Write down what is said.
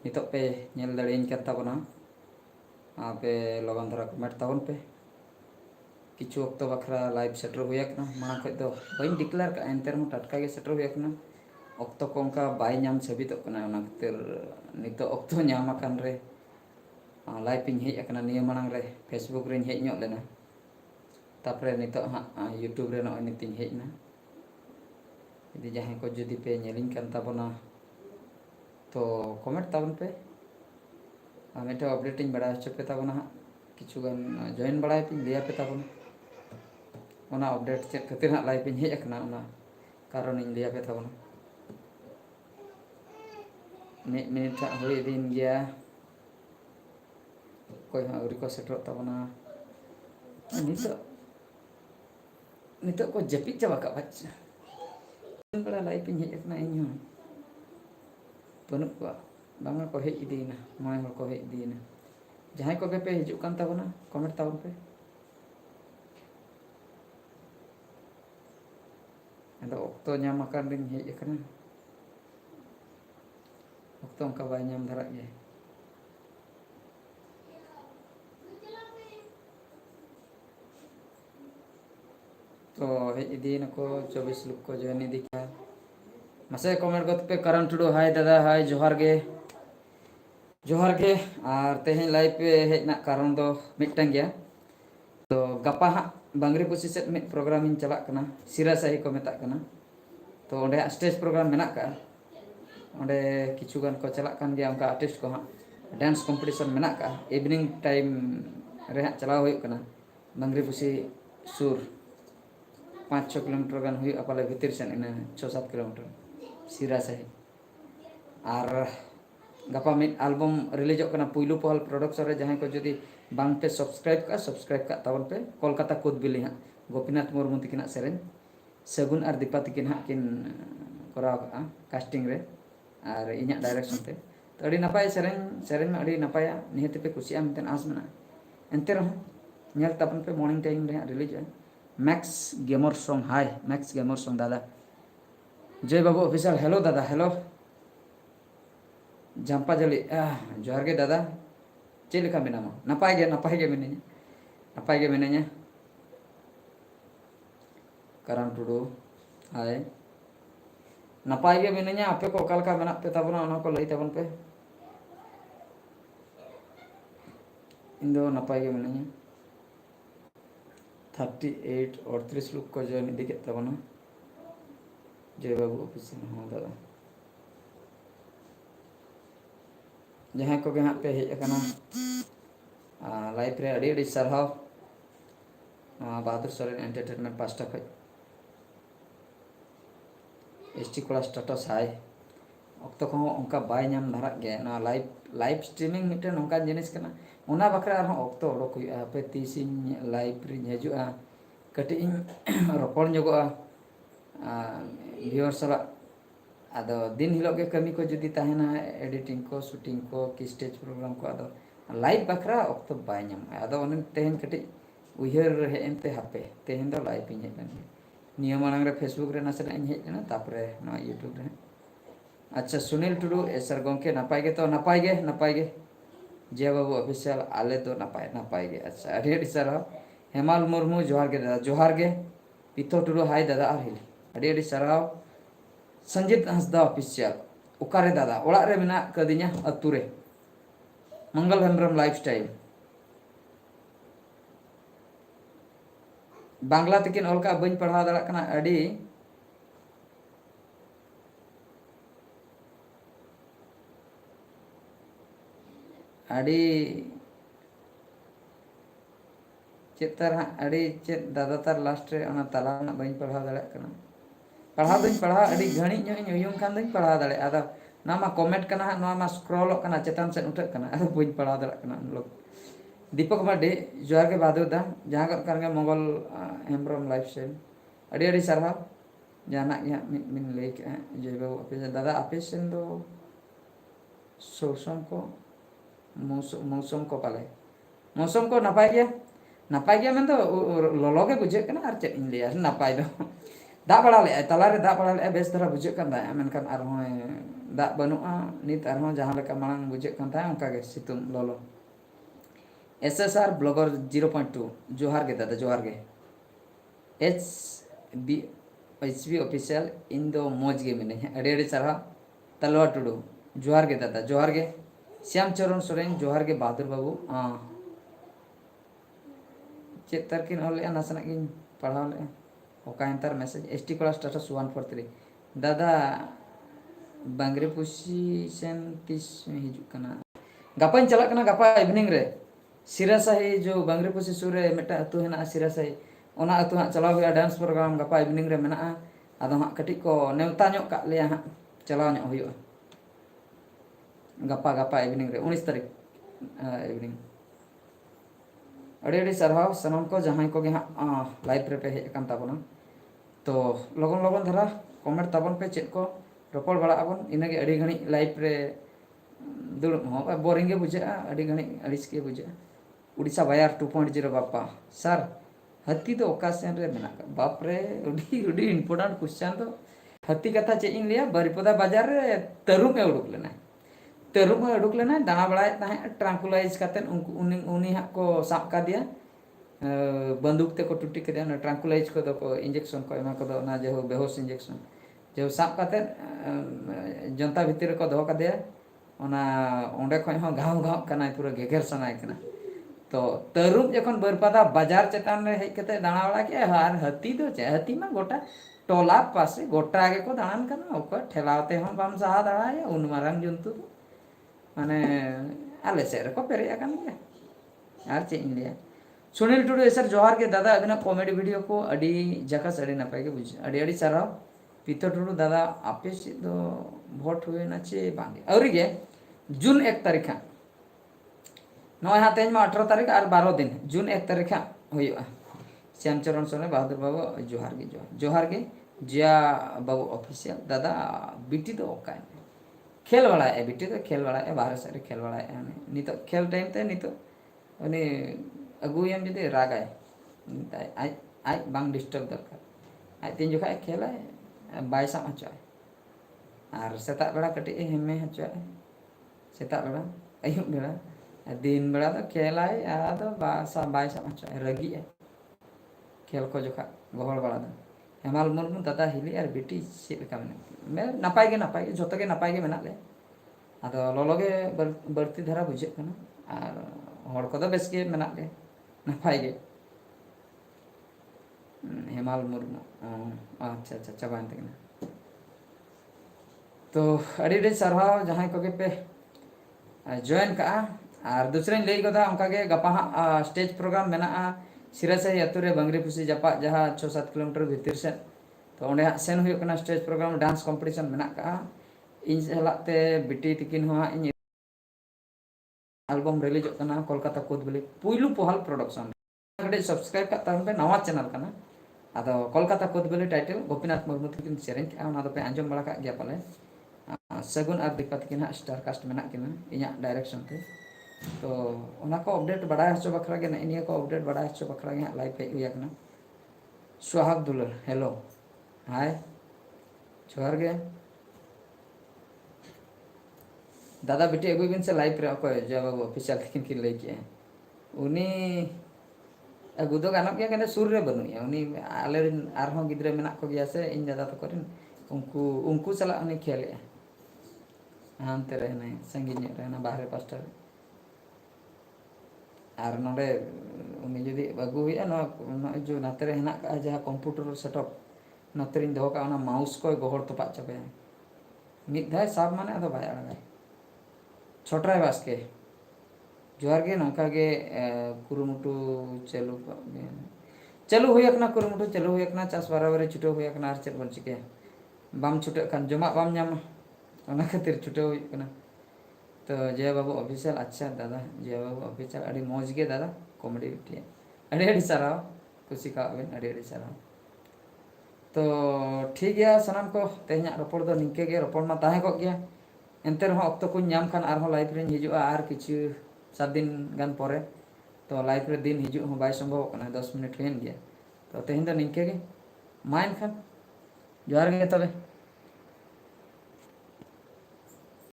नितोग पे नेल दाड़ेयाñ कान ताबोना आपे लगन धरा कमेंट ताबोन पे किछु अक्तो बखरा लाइव सेटर हुई आकना माना खज दो बई डिक्लेयर का एंते रहो टटका गे सेटर हुई आकना अक्तो को उनका बाय नाम साबितोग कना ओना खातिर नितो अक्तो नाम आकान रे लाइव इन हेज आकना निया मांग रे फेसबुक रे हेज ᱧᱚᱜ लेना तापरे नितो हाँ यूट्यूब रे नॉय नितिन हेज ना यदि जहां को जुदी पे नेलिंग कान ताबोना तो कमेंट ताबन पे मिट्टे अपडेट इन बड़ा हचो पे ताबोना किछुगान जॉइन बड़ा पे लिया पे ताबोना ओना अपडेट चेक खातिर हाँ लाइव इन हेज आकना ओना कारण इन लिया पे ताबोना मिनिट हुई दिन गया कोई हाँ उरी को सेटर ताबोना नितो को जपित चाबा का बच्चा बड़ा लाइव इन हेज आकना इन बनू को बांगा को हेज इदीना मोय हर को हेज इदीना जहां को पे हिजुक कान ताबोना कमेंट ताबन पे अदो अक्तो नाम आकान रिन हेज आकना अक्तो उनका बाय नाम धरा गया तो हेज इदीना को 24 लोग को जॉइन इदी किया मसे कमेंट गत पे करण टुडू हाय दादा हाय जोहार के और तेहे लाइव पे हेजना कारण दो मिटन गया तो गपा हाँ बांगरी पुसी से मिट प्रोग्राम इन चला कना सिरा सही को मेता कना तो ओंडे स्टेज प्रोग्राम मेना का ओंडे किछु गान को चला कान गया उनका आर्टिस्ट को हाँ डांस कंपटीशन मेना का इवनिंग टाइम रे हाँ चला हुई कना बांगरी पुसी सुर 5-6 किलोमीटर गान हुई पाले भीतर से इन 6-7 किलोमीटर सिरा सही और गपा मिट एल्बम रिलीज कना पुइलू पहल प्रोडक्शन रे जहां को जदी बांग पे सब्सक्राइब का तावन पे कोलकाता कुदबिली हाँ गोपीनाथ मुर्मू तकिना सेरेन सगुन और दीपा तकिन हाँ किन कराव का कास्टिंग रे और इना डायरेक्शन ते तो अड़ी नपाय सेरेन में अड़ी नपाया निहते पे कुसिया मितन आस मेना एंते रहो नेल तापन पे मॉर्निंग टाइम रे रिलीज है मैक्स गेमर सॉन्ग हाय मैक्स गेमर सॉन्ग दादा जय बाबू ऑफिशियल हेलो दादा हेलो जंपा जली जोहार के दादा चे लेखा मेनामा नपाय गे मिनाኛ करण टुडू हाय नपाय गे मिनाኛ आपे को ओका लेखा मेना पे ताबना ओना को लई ताबन पे इन दो नपाय गे मिनाኛ 38 और 30 लोग को जॉइन इदी के ताबना जय बाबू ऑफिशियल हां दादा जहां को हाँ पे हेज लाइफ रे अड़ी सरहाव बहादुर सोरेन एंटरटेनमेंट पास्टा खज एसटी कोड़ा स्टेटस हाय अक्तो को उनका बाय नाम धरा गया ना लाइव स्ट्रीमिंग मिटे नोका जिनिस कना ओना बखरा अक्तो ओडक हुई पे तीसिन लाइव रे हजुआ कटी रोपण जोगोआ व्यूअर सला आदो दिन हिलो के कमी को जुदी ताहेना एडिटिंग को शूटिंग को कि स्टेज प्रोग्राम को आदो लाइव बखरा अक्तो बाय नाम आदो ओन तेहन कटी उहर हेनते हापे तेहन दो लाइव इन हेजन नियम मांग रे फेसबुक रे नासना इन हेजना तापरे ना यूट्यूब रे अच्छा सुनील टुडू एसर गोंके नपाय गे जय बाबू ऑफिशियल आले तो नपाय गे अच्छा अड़ी सर हेमाल मुर्मू जोहार गे दादा जोहार गे पितो टुडू हाय दादा अड़ी सराव संजीत हंसदा ऑफिशियल उकारे दादा ओड़ा रे मेना कदि냐 अतु रे मंगल हेम्ब्रम लाइफस्टाइल बांग्ला तकिन ओलका बइन पढ़ाव दाड़ा कना अड़ी चेतर अड़ी चेत दादा तार लास्ट रे ओना तला ना बइन पढ़ाव दाड़ा कना पढ़ाव दिन पढ़ा अड़ी घणी ᱧᱚᱜ ᱤᱧ ᱩᱭᱩᱝ ᱠᱷᱟᱱ ᱫᱚᱧ ᱯᱟᱲᱦᱟᱣ ᱫᱟᱲᱮᱭᱟᱜᱼᱟ ᱟᱫᱚ ᱱᱚᱣᱟ ᱢᱟ ᱠᱚᱢᱮᱱᱴ ᱠᱟᱱᱟ ᱦᱟᱸᱜ ᱱᱚᱣᱟ ᱢᱟ ᱥᱠᱨᱚᱞᱚᱜ ᱠᱟᱱᱟ ᱪᱮᱛᱟᱱ ᱥᱮᱫ ᱩᱴᱷᱟᱹᱜ ᱠᱟᱱᱟ ᱟᱫᱚ ᱵᱟᱹᱧ ᱯᱟᱲᱦᱟᱣ ᱫᱟᱲᱮᱭᱟᱜ ᱠᱟᱱᱟ लोग दीपक मार्डी जोहार के बहादुर दा जहाँ कर मंगल हेम्ब्रम लाइफ स्टाइल अड़ी सारहा जाना मिन लई के जय बाबू आपे दादा आपे सेन दो सोसम को मौसम को पाले मौसम को नपाय गया मेन दो ललो के बुझे कना आर चेत इन लिया नपाय दो दा बड़ा ले तला रे दा बड़ा ले बेस तरह बुझे कन दा मेनखान आर होय दाग बनुआ नित आरहों जहाँ लेका मांग बुझे kan था उनका के सितुम लोलो SSR ब्लॉगर 0.2 जोहार के दादा जोहार के HB ऑफिशियल इन दो मौज के मिने अड़े अड़े चढ़ा तलवा टुडू जोहार के दादा जोहार के श्याम चरण सोरेन जोहार के बहादुर बाबू चेक तरकिन ऑल या नसना की पढ़ाओ ले ओका inter message ST class status 143 दादा बांग्रे पुसी सेन 30 में हिजुक कना गापा चला कना गापा इवनिंग रे सिरासाही जो बांग्रे पुसी सुरे मेटा अतु हेना सिरासाही ओना अतु हाँ चलाव हुआ डांस प्रोग्राम गापा इवनिंग रे मेना आदो हाँ कटी को नेवता ᱧᱚᱜ का ले हाँ चलाव ᱧᱚᱜ हुआ गापा गापा इवनिंग रे 19 तारीख इवनिंग अड़ी अड़ी सरहाव सनम को जहां को गे हाँ लाइव रे पे हेज कान ताबोना तो लगन लगन धरा कमेंट ताबन पे चेक को रपड़ बड़ा आबन इना के अड़ी घणी लाइव रे दुड़ हो बोरिंग गे बुझे अड़ी घणी अड़िस के बुझे उड़ीसा बायर 2.0 बापा सर हत्ती तो ओकाशन रे मेना बाप रे उडी उडी इंपोर्टेंट क्वेश्चन तो हत्ती कथा चे इन लिया बरिपदा बाजार रे तरुप में उडुक लेना तरुप में उडुक लेना दाना बड़ाए ताहे ट्रांकुलाइज करते उनी हा को साब का दिया बंदूक ते को टुटी के ना ट्रांकुलाइज को तो इंजेक्शन को एमा को दो ना जो बेहोश इंजेक्शन जो साब करते जनता भीतर को दो का दिया ओना ओंडे खय हो घाव घाव कना पूरा गेगर सनाय कना तो तरुप जखन बरपदा बाजार चेतान रे हेज कते दाना बड़ा के हार हती तो चे हती मा गोटा टोला पासे गोटा आगे को दानान कना ओको ठेलावते हम बाम सहा दाड़ाय उन मारंग जंतु माने आले से रे को पेरे अकन के आर चे इन लिया सुनील टुडू सर जोहार के दादा अगना कॉमेडी वीडियो को अडी जकास अडी नपाय के बुझ अडी अडी साराव पीतो टुडू दादा आपे से दो वोट हुए ना चे बांगे औरी के जून 1 तारीख नॉय हाँ तेज में 18 तारीख और 12 दिन जून 1 तारीख हुआ श्यामचरण सोने बहादुर बाबू जोहार के जोहार के जिया बाबू ऑफिशियल दादा बीटी तो ओका खेल बड़ा है बीटी तो खेल बड़ा है बाहर से खेल बड़ा है नितो खेल टाइम ते नितो उनी अगुयम जदि रागाय आई आई बांग डिस्टर्ब दरकार आई तीन जोखा खेल है बाय साम हचाय और सेता बेड़ा कटी हेमे हचाय सेता बेड़ा अयुब बेड़ा दिन बेड़ा तो खेल है आदो बासा बाय साम हचाय रगी है खेल को जोखा गहड़ बड़ा दो हेमाल मुर्मू दादा हिली और बेटी चेक लेका मैं नपाय के झोतो के नपाय के मेना ले आदो लोलो के बर्ती धारा बुझे कना और हड़ को दो बेस के मेना ले नपाय के हेमाल मुर्मू अच्छा अच्छा चाबान तकना तो अड़ी सरहाव जहां को के पे जॉइन का और दूसरे लई को उनका के गपा स्टेज प्रोग्राम मेना सिरासाही अतु रे बांग्री पुसी जपा जहाँ 6-7 किलोमीटर भीतर से तो ओंडे सेन हुई कना स्टेज प्रोग्राम डांस कॉम्पिटिशन मेना का इन हलाते बिटी तिकिन हो इन एल्बम रिलीज कना कोलकाता कोदबली पुइलू पोहल प्रोडक्शन कटे सब्सक्राइब का तान पे नवा चैनल कना आदो कोलकाता कोदबली टाइटल गोपीनाथ मुर्मू तिकिन सेरेंज का ओना दो पे आंजम बड़ा का गया पाले सगुन और दीपा तिकिन स्टार कास्ट मेना किना इया डायरेक्शन ते तो उना को अपडेट बड़ा हचो बखरा के इनिया को अपडेट बड़ा हचो बखरा के लाइव पे हुआ कना सुहाग दुलर हेलो हाय जोहार गे दादा बेटी अगुई बिन से लाइव रे को जब ऑफिशियल थिकिन की लई के उनी अगु दो गानक के कने सुर रे बनुया उनी आले आरहों गिद्रे मेना को गया से इन दादा तो करिन उनको चला उनी खेले हानते रहने संगीत रहना बाहर पास्टर और नोडे उनी जदि अगु हुआ ना जो नाते रे हेना का जहां कंप्यूटर सेटअप नोते रिन दो का ना माउस को गहड़ तो पाच चबे मिद धाय साब माने अदो बाय अड़गाय छोटराय बास्के जोहार के नौका के कुरुमुटु चलू हुई अपना कुरुमुटु चलू हुई अपना चास बराबर छुटो हुई अपना आर चेक बन चिके बाम छुटे खान जमा बाम ᱧᱟᱢ ओना खातिर छुटो हुई अपना तो जय बाबू ऑफिशियल अच्छा दादा जय बाबू ऑफिशियल अड़ी मौज के दादा कॉमेडी वीडियो अड़ी अड़ी साराव कुसी का अबिन अड़ी अड़ी साराव तो ठीक गया सनाम को तेहना रपड़ दो निके के रपड़ मा ताहे को गया एंते रहो अक्तो को ᱧᱟᱢ खान आर हो लाइव रे हिजुआ आर किछु 7 दिन गान परे तो लाइव रे दिन हिजु हो बाय संभव कना 10 मिनट हुएन गया तो तेहन दो निके के माइन खान जोहार गे तबे